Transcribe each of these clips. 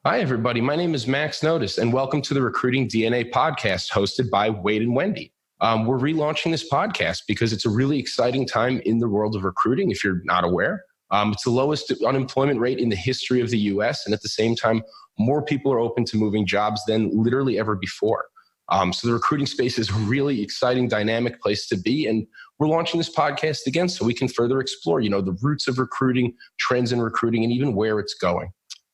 Hi, everybody. My name is Max Notice, and welcome to the Recruiting DNA podcast hosted by Wade and Wendy. We're relaunching this podcast because it's a really exciting time in the world of recruiting, if you're not aware. It's the lowest unemployment rate in the history of the U.S., and at the same time, more people are open to moving jobs than literally ever before. So the recruiting space is a really exciting, dynamic place to be, and we're launching this podcast again so we can further explore, the roots of recruiting, trends in recruiting, and even where it's going.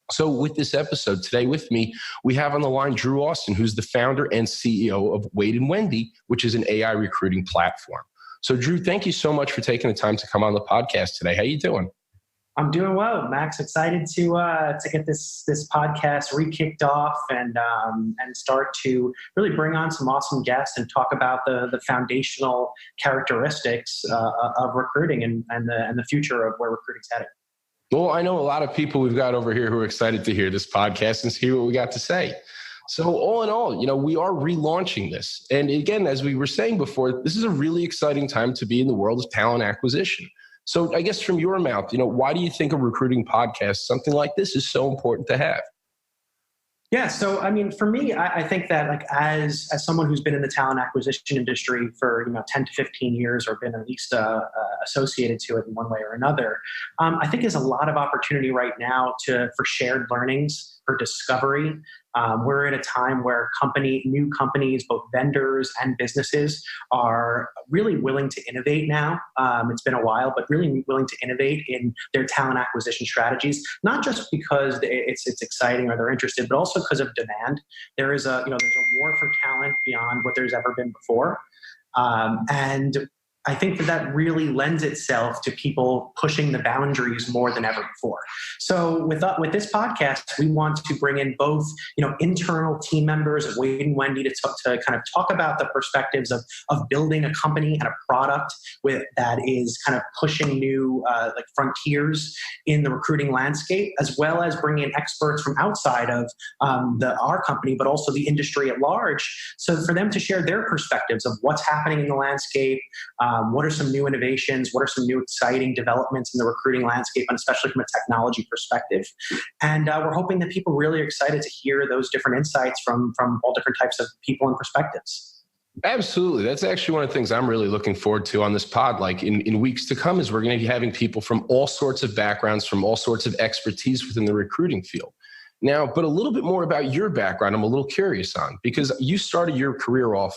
So with this episode today with me, we have on the line Drew Austin, who's the founder and CEO of Wade and Wendy, which is an AI recruiting platform. So Drew, thank you so much for taking the time to come on the podcast today. How you doing? I'm doing well, Max. Excited to get this podcast re-kicked off and start to really bring on some awesome guests and talk about the foundational characteristics of recruiting and the future of where recruiting's headed. Well, I know a lot of people we've got over here who are excited to hear this podcast and hear what we got to say. So all in all, we are relaunching this. And again, as we were saying before, this is a really exciting time to be in the world of talent acquisition. So I guess from your mouth, why do you think a recruiting podcast, something like this, is so important to have? Yeah. So, for me, I think that as someone who's been in the talent acquisition industry for, 10 to 15 years or been at least associated to it in one way or another, I think there's a lot of opportunity right now for shared learnings, for discovery. We're in a time where new companies, both vendors and businesses, are really willing to innovate now. It's been a while, but really willing to innovate in their talent acquisition strategies, not just because it's exciting or they're interested, but also because of demand. There's a war for talent beyond what there's ever been before. And I think that really lends itself to people pushing the boundaries more than ever before. So with this podcast, we want to bring in both, internal team members of Wade and Wendy to kind of talk about the perspectives of building a company and a product that is kind of pushing new frontiers in the recruiting landscape, as well as bringing in experts from outside of our company, but also the industry at large. So for them to share their perspectives of what's happening in the landscape, what are some new innovations? What are some new exciting developments in the recruiting landscape, and especially from a technology perspective? And we're hoping that people really are excited to hear those different insights from all different types of people and perspectives. Absolutely. That's actually one of the things I'm really looking forward to on this pod. Like in weeks to come, is we're going to be having people from all sorts of backgrounds, from all sorts of expertise within the recruiting field. Now, but a little bit more about your background, I'm a little curious on, because you started your career off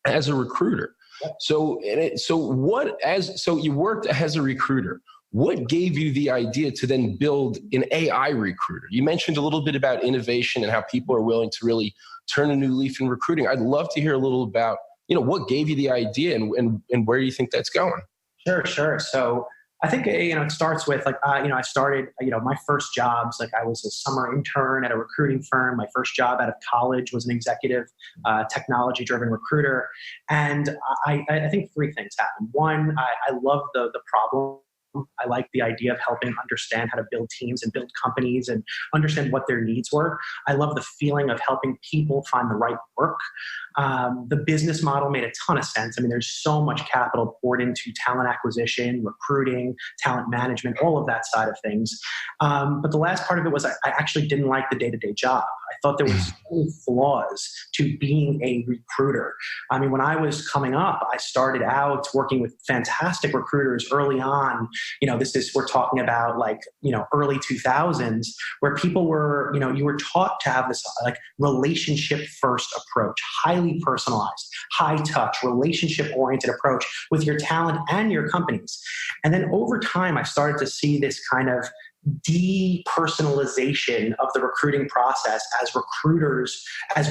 as a recruiter. So you worked as a recruiter. What gave you the idea to then build an AI recruiter? You mentioned a little bit about innovation and how people are willing to really turn a new leaf in recruiting. I'd love to hear a little about, what gave you the idea and where you think that's going. Sure. So I think, it starts with I started, my first jobs, I was a summer intern at a recruiting firm. My first job out of college was an executive technology-driven recruiter. And I think three things happened. One, I love the problem. I like the idea of helping understand how to build teams and build companies and understand what their needs were. I love the feeling of helping people find the right work. The business model made a ton of sense. There's so much capital poured into talent acquisition, recruiting, talent management, all of that side of things. But the last part of it was I actually didn't like the day-to-day job. I thought there was so many flaws to being a recruiter. When I was coming up, I started out working with fantastic recruiters early on. We're talking about early 2000s, where people were, you were taught to have this relationship first approach, highly personalized, high touch, relationship oriented approach with your talent and your companies. And then over time, I started to see this kind of depersonalization of the recruiting process as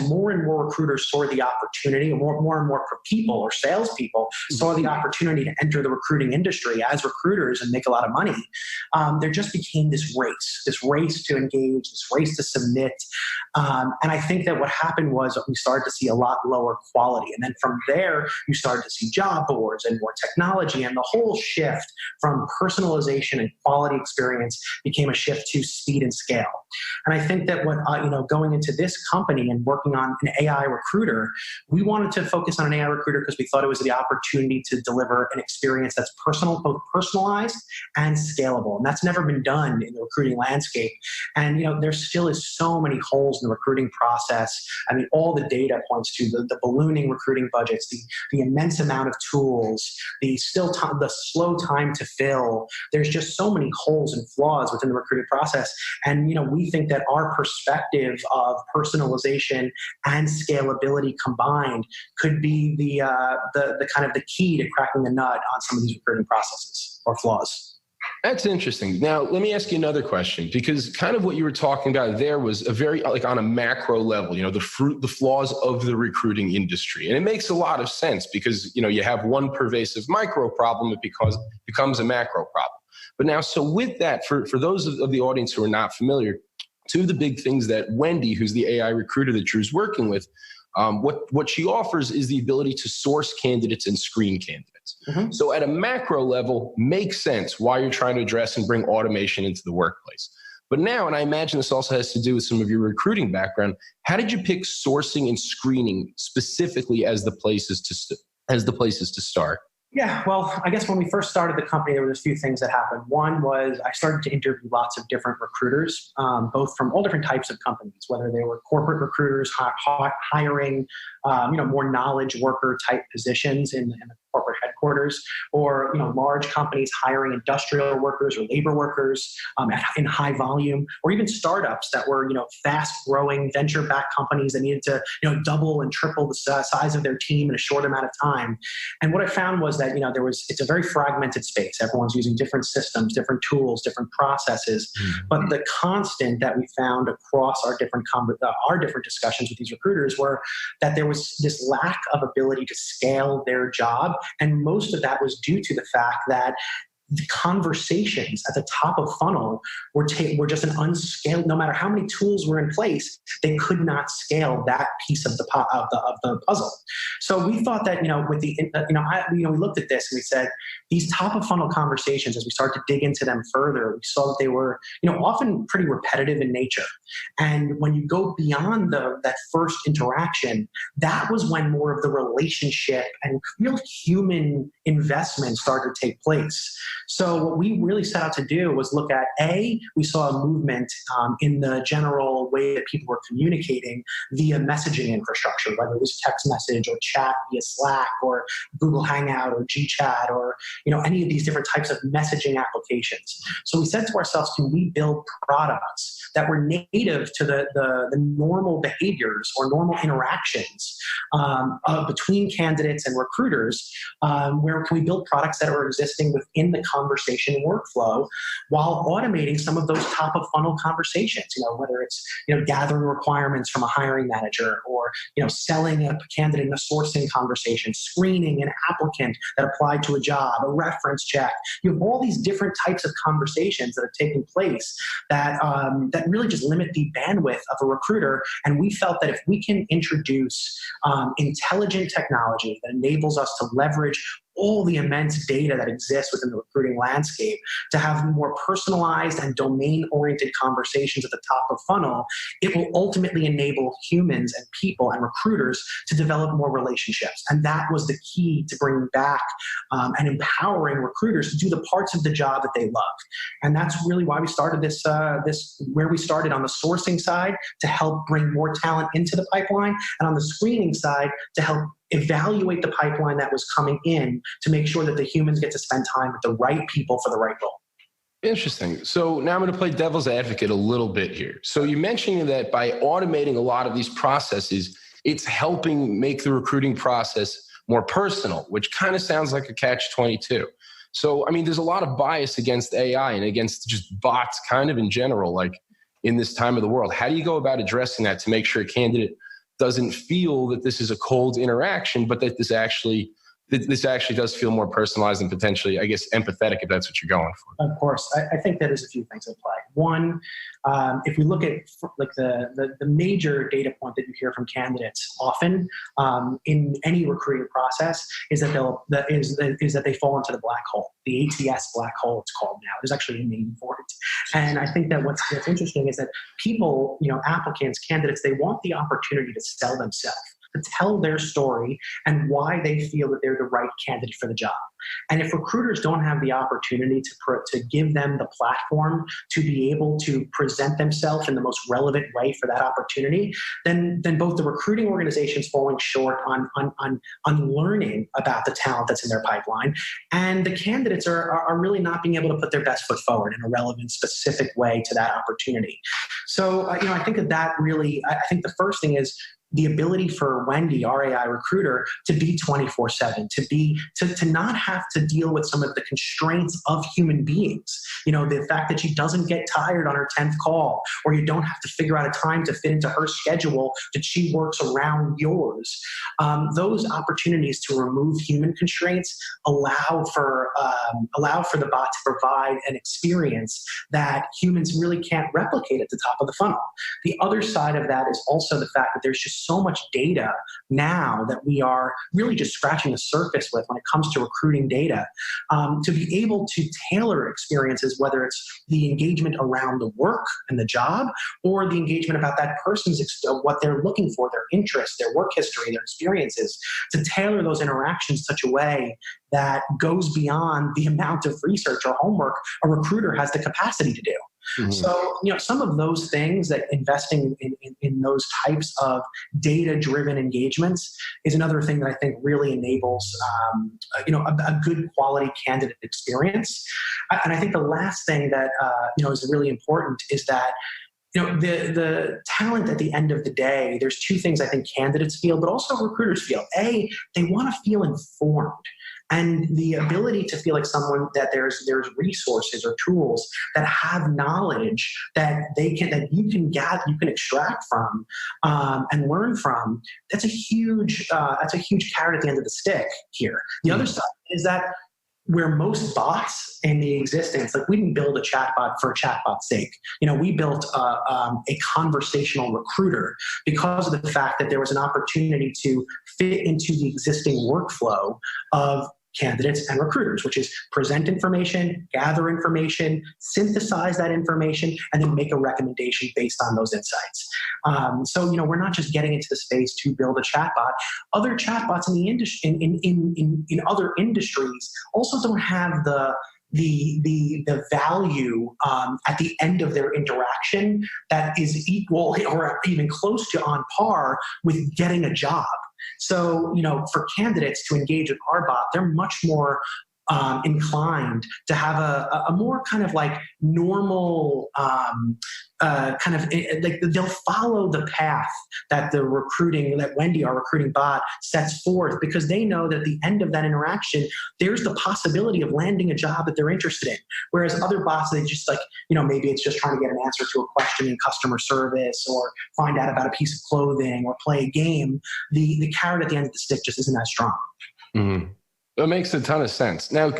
more and more recruiters saw the opportunity, and more and more people or salespeople saw the opportunity to enter the recruiting industry as recruiters and make a lot of money. There just became this race to engage, this race to submit. And I think that what happened was we started to see a lot lower quality. And then from there, you started to see job boards and more technology, and the whole shift from personalization and quality experience became a shift to speed and scale. And I think that going into this company and working on an AI recruiter, we wanted to focus on an AI recruiter because we thought it was the opportunity to deliver an experience that's both personalized and scalable. And that's never been done in the recruiting landscape. And, there still is so many holes in the recruiting process. I mean, all the data points to the ballooning recruiting budgets, the immense amount of tools, the slow time to fill. There's just so many holes and flaws within the recruiting process. And, we think that our perspective of personalization and scalability combined could be the kind of the key to cracking the nut on some of these recruiting processes or flaws. That's interesting. Now, let me ask you another question, because kind of what you were talking about there was a very, on a macro level, the flaws of the recruiting industry. And it makes a lot of sense because, you have one pervasive micro problem, it becomes a macro problem. But now, so with that, for those of the audience who are not familiar, two of the big things that Wendy, who's the AI recruiter that Drew's working with, what she offers is the ability to source candidates and screen candidates. Mm-hmm. So at a macro level, makes sense why you're trying to address and bring automation into the workplace. But now, and I imagine this also has to do with some of your recruiting background, how did you pick sourcing and screening specifically as the places to start? Yeah, well, I guess when we first started the company, there was a few things that happened. One was I started to interview lots of different recruiters, both from all different types of companies, whether they were corporate recruiters hiring, more knowledge worker type positions in the corporate headquarters, or large companies hiring industrial workers or labor workers in high volume, or even startups that were fast-growing venture-backed companies that needed to double and triple the size of their team in a short amount of time. And what I found was that it's a very fragmented space. Everyone's using different systems, different tools, different processes. Mm-hmm. But the constant that we found across our different discussions with these recruiters were that there was this lack of ability to scale their job. And most of that was due to the fact that the conversations at the top of funnel were just an unscaled. No matter how many tools were in place, they could not scale that piece of the puzzle. So we thought that we looked at this and we said these top of funnel conversations, as we start to dig into them further, we saw that they were often pretty repetitive in nature. And when you go beyond that first interaction, that was when more of the relationship and real human investment started to take place. So what we really set out to do was look at, we saw a movement in the general way that people were communicating via messaging infrastructure, whether it was text message or chat via Slack or Google Hangout or GChat or any of these different types of messaging applications. So we said to ourselves, can we build products that were native to the normal behaviors or normal interactions between candidates and recruiters, where can we build products that are existing within the conversation workflow while automating some of those top of funnel conversations, whether it's gathering requirements from a hiring manager or selling a candidate in a sourcing conversation, screening an applicant that applied to a job, a reference check. You have all these different types of conversations that are taking place that really just limit the bandwidth of a recruiter. And we felt that if we can introduce intelligent technology that enables us to leverage all the immense data that exists within the recruiting landscape to have more personalized and domain-oriented conversations at the top of funnel, it will ultimately enable humans and people and recruiters to develop more relationships. And that was the key to bringing back and empowering recruiters to do the parts of the job that they love. And that's really why we started where we started on the sourcing side to help bring more talent into the pipeline, and on the screening side to help evaluate the pipeline that was coming in to make sure that the humans get to spend time with the right people for the right role. Interesting. So now I'm going to play devil's advocate a little bit here. So you mentioned that by automating a lot of these processes, it's helping make the recruiting process more personal, which kind of sounds like a catch-22. So, there's a lot of bias against AI and against just bots kind of in general, like in this time of the world. How do you go about addressing that to make sure a candidate doesn't feel that this is a cold interaction, but that this actually this actually does feel more personalized and potentially, I guess, empathetic if that's what you're going for. Of course. I think that there's a few things at play. One, if we look at like the major data point that you hear from candidates often in any recruiting process is that they fall into the black hole, the ATS black hole it's called now. There's actually a name for it. And I think that what's interesting is that people, applicants, candidates, they want the opportunity to sell themselves, to tell their story and why they feel that they're the right candidate for the job. And if recruiters don't have the opportunity to give them the platform to be able to present themselves in the most relevant way for that opportunity, then both the recruiting organization's falling short on learning about the talent that's in their pipeline, and the candidates are really not being able to put their best foot forward in a relevant, specific way to that opportunity. So, I think that really, I think the first thing is the ability for Wendy, our AI recruiter, to be 24/7, to not have to deal with some of the constraints of human beings. The fact that she doesn't get tired on her 10th call, or you don't have to figure out a time to fit into her schedule that she works around yours. Those opportunities to remove human constraints allow for the bot to provide an experience that humans really can't replicate at the top of the funnel. The other side of that is also the fact that there's just so much data now that we are really just scratching the surface with when it comes to recruiting data, to be able to tailor experiences, whether it's the engagement around the work and the job, or the engagement about that person's what they're looking for, their interests, their work history, their experiences, to tailor those interactions in such a way that goes beyond the amount of research or homework a recruiter has the capacity to do. Mm-hmm. So, some of those things, that investing in those types of data-driven engagements is another thing that I think really enables, a good quality candidate experience. And I think the last thing that, is really important is that, the talent at the end of the day, there's two things I think candidates feel, but also recruiters feel. A, they want to feel informed. And the ability to feel like someone that there's resources or tools that have knowledge that you can extract from and learn from. That's a huge carrot at the end of the stick here. The other side is that where most bots in the existence, like we didn't build a chatbot for chatbot's sake. We built a conversational recruiter because of the fact that there was an opportunity to fit into the existing workflow of candidates and recruiters, which is present information, gather information, synthesize that information, and then make a recommendation based on those insights. So, we're not just getting into the space to build a chatbot. Other chatbots in the industry, in other industries, also don't have the value at the end of their interaction that is equal or even close to on par with getting a job. So, for candidates to engage with our bot, they're much more inclined to have a more kind of like normal like they'll follow the path that Wendy, our recruiting bot, sets forth, because they know that at the end of that interaction, there's the possibility of landing a job that they're interested in. Whereas other bots, they just maybe it's just trying to get an answer to a question in customer service, or find out about a piece of clothing, or play a game. The carrot at the end of the stick just isn't as strong. Mm-hmm. That makes a ton of sense. Now,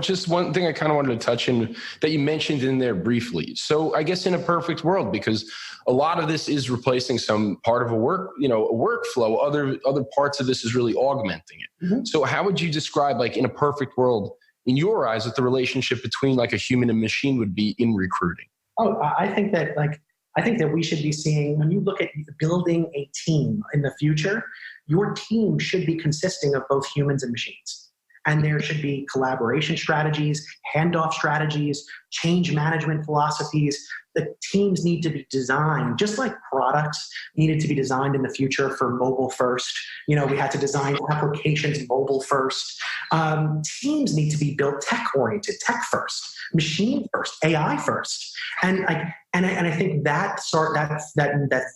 just one thing I kind of wanted to touch in that you mentioned in there briefly. So I guess in a perfect world, because a lot of this is replacing some part of a workflow, other parts of this is really augmenting it. Mm-hmm. So how would you describe, like in a perfect world, in your eyes, what the relationship between like a human and machine would be in recruiting? Oh, I think that we should be seeing, when you look at building a team in the future, your team should be consisting of both humans and machines. And there should be collaboration strategies, handoff strategies, change management philosophies. The teams need to be designed, just like products needed to be designed in the future for mobile first. We had to design applications mobile first. Teams need to be built tech-oriented, tech first, machine first, AI first. And I think that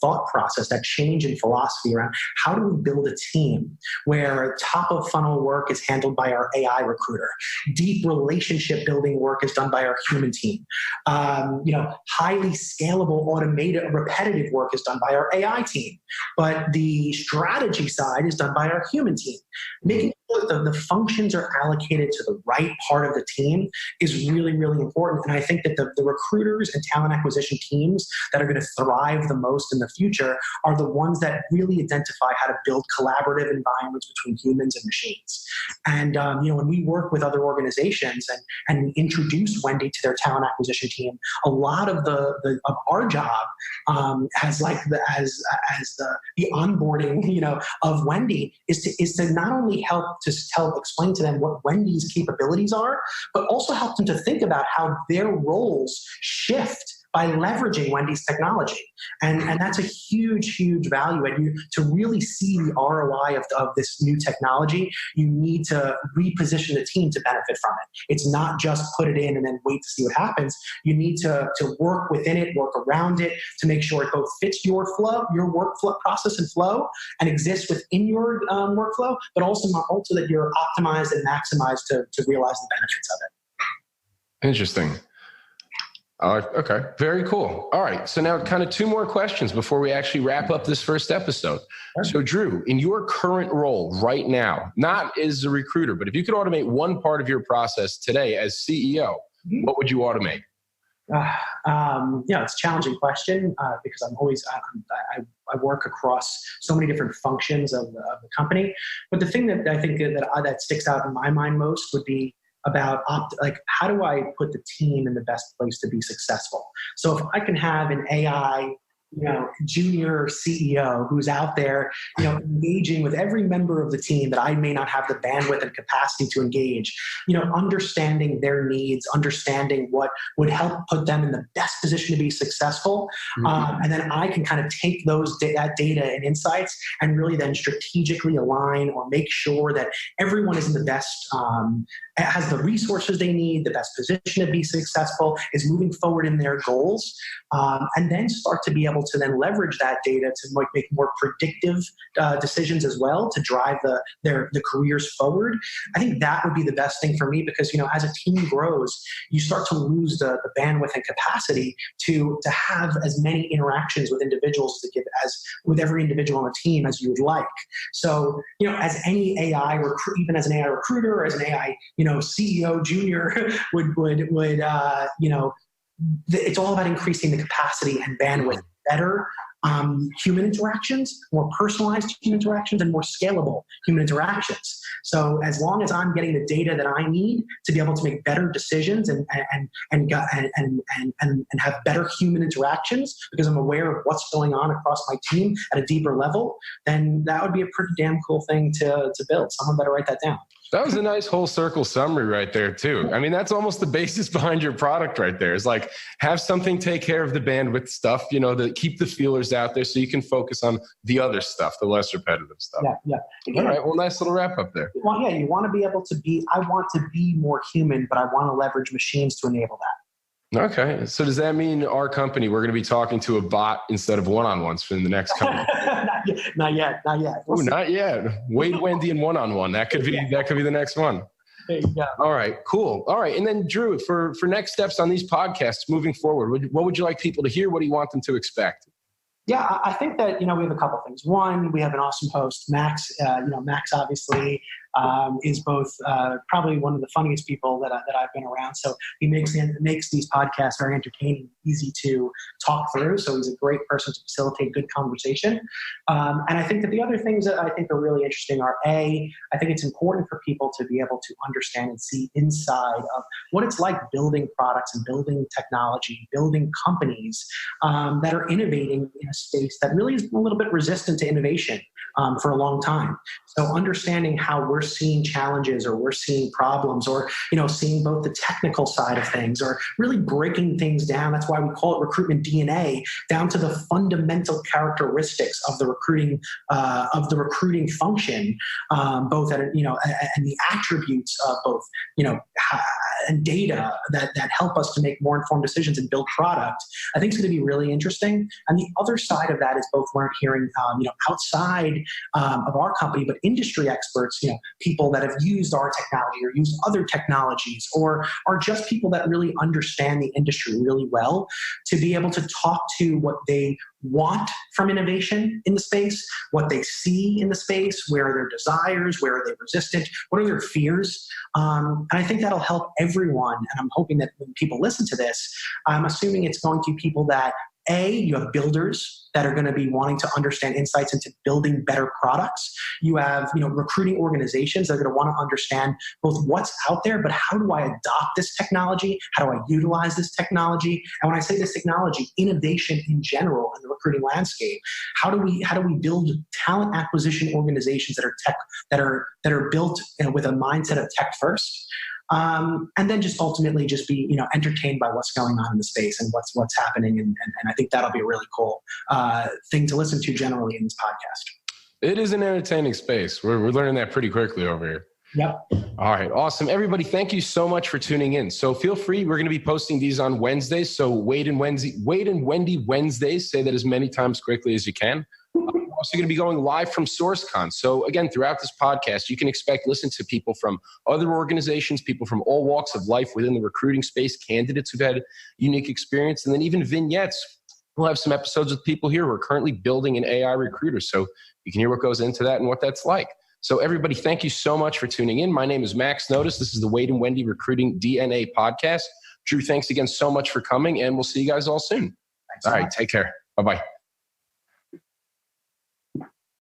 thought process, that change in philosophy around how do we build a team where top of funnel work is handled by our AI recruiter, deep relationship building work is done by our human team, highly scalable, automated, repetitive work is done by our AI team, but the strategy side is done by our human team. Making the functions are allocated to the right part of the team is really, really important. And I think that the recruiters and talent acquisition teams that are going to thrive the most in the future are the ones that really identify how to build collaborative environments between humans and machines. And when we work with other organizations and we introduce Wendy to their talent acquisition team, a lot of of our job as the onboarding of Wendy is to not only help to explain to them what Wendy's capabilities are, but also help them to think about how their roles shift by leveraging Wendy's technology. And that's a huge, huge value. And to really see the ROI of this new technology, you need to reposition the team to benefit from it. It's not just put it in and then wait to see what happens. You need to work within it, work around it to make sure it both fits your flow, your workflow process and flow, and exists within your workflow, but also that you're optimized and maximized to realize the benefits of it. Interesting. Okay, very cool. All right, so now kind of two more questions before we actually wrap up this first episode. Sure. So Drew, in your current role right now, not as a recruiter, but if you could automate one part of your process today as CEO, what would you automate? It's a challenging question because I work across so many different functions of the company. But the thing that I think that sticks out in my mind most would be about how do I put the team in the best place to be successful? So if I can have an AI, junior CEO who's out there, engaging with every member of the team that I may not have the bandwidth and capacity to engage, understanding their needs, understanding what would help put them in the best position to be successful. And then I can kind of take that data and insights and really then strategically align or make sure that everyone is in the best, has the resources they need, the best position to be successful, is moving forward in their goals, and then start to be able to then leverage that data to make more predictive decisions as well to drive the careers forward. I think that would be the best thing for me because, as a team grows, you start to lose the bandwidth and capacity to have as many interactions with individuals with every individual on the team as you would like. So, as any AI even as an AI recruiter or as an AI, CEO junior would it's all about increasing the capacity and bandwidth, better human interactions, more personalized human interactions, and more scalable human interactions. So as long as I'm getting the data that I need to be able to make better decisions and have better human interactions because I'm aware of what's going on across my team at a deeper level, then that would be a pretty damn cool thing to build. Someone better write that down. That was a nice whole circle summary right there too. I mean, that's almost the basis behind your product right there. It's like have something take care of the bandwidth stuff, keep the feelers out there so you can focus on the other stuff, the less repetitive stuff. Yeah. All right. Well, nice little wrap up there. Well, yeah, you want to be able to I want to be more human, but I want to leverage machines to enable that. Okay. So does that mean our company, we're going to be talking to a bot instead of one-on-ones for the next company? Not yet. Ooh, not yet. Wade, Wendy, and one-on-one. That could be the next one. There you go. All right, cool. All right. And then Drew, for next steps on these podcasts moving forward, what would you like people to hear? What do you want them to expect? Yeah, I think that, we have a couple of things. One, we have an awesome host, Max. Max obviously is both probably one of the funniest people that I've been around. So he makes these podcasts very entertaining, easy to talk through. So he's a great person to facilitate good conversation. And I think that the other things that I think are really interesting are I think it's important for people to be able to understand and see inside of what it's like building products and building technology, building companies that are innovating in a space that really is a little bit resistant to innovation for a long time. So understanding how we're seeing challenges or we're seeing problems or, seeing both the technical side of things or really breaking things down. That's why we call it recruitment DNA, down to the fundamental characteristics of the recruiting function, both at, and the attributes of both, and data that help us to make more informed decisions and build product. I think it's going to be really interesting. And the other side of that is both we're hearing, outside of our company, but industry experts, people that have used our technology or used other technologies or are just people that really understand the industry really well to be able to talk to what they want from innovation in the space, what they see in the space, where are their desires, where are they resistant, what are their fears. And I think that'll help everyone. And I'm hoping that when people listen to this, I'm assuming it's going to be people that, you have builders that are going to be wanting to understand insights into building better products. You have, recruiting organizations that are going to want to understand both what's out there, but how do I adopt this technology? How do I utilize this technology? And when I say this technology, innovation in general in the recruiting landscape, how do we build talent acquisition organizations that are tech, that are built with a mindset of tech first? And then just ultimately just be, entertained by what's going on in the space and what's happening. And I think that'll be a really cool thing to listen to generally in this podcast. It is an entertaining space. We're learning that pretty quickly over here. Yep. All right. Awesome. Everybody, thank you so much for tuning in. So feel free. We're going to be posting these on Wednesdays. So Wade and Wendy Wednesdays. Say that as many times quickly as you can. We're also going to be going live from SourceCon. So again, throughout this podcast, you can expect to listen to people from other organizations, people from all walks of life within the recruiting space, candidates who've had unique experience, and then even vignettes. We'll have some episodes with people here who are currently building an AI recruiter. So you can hear what goes into that and what that's like. So everybody, thank you so much for tuning in. My name is Max Notice. This is the Wade and Wendy Recruiting DNA podcast. Drew, thanks again so much for coming, and we'll see you guys all soon. Thanks all right, take care. Bye-bye.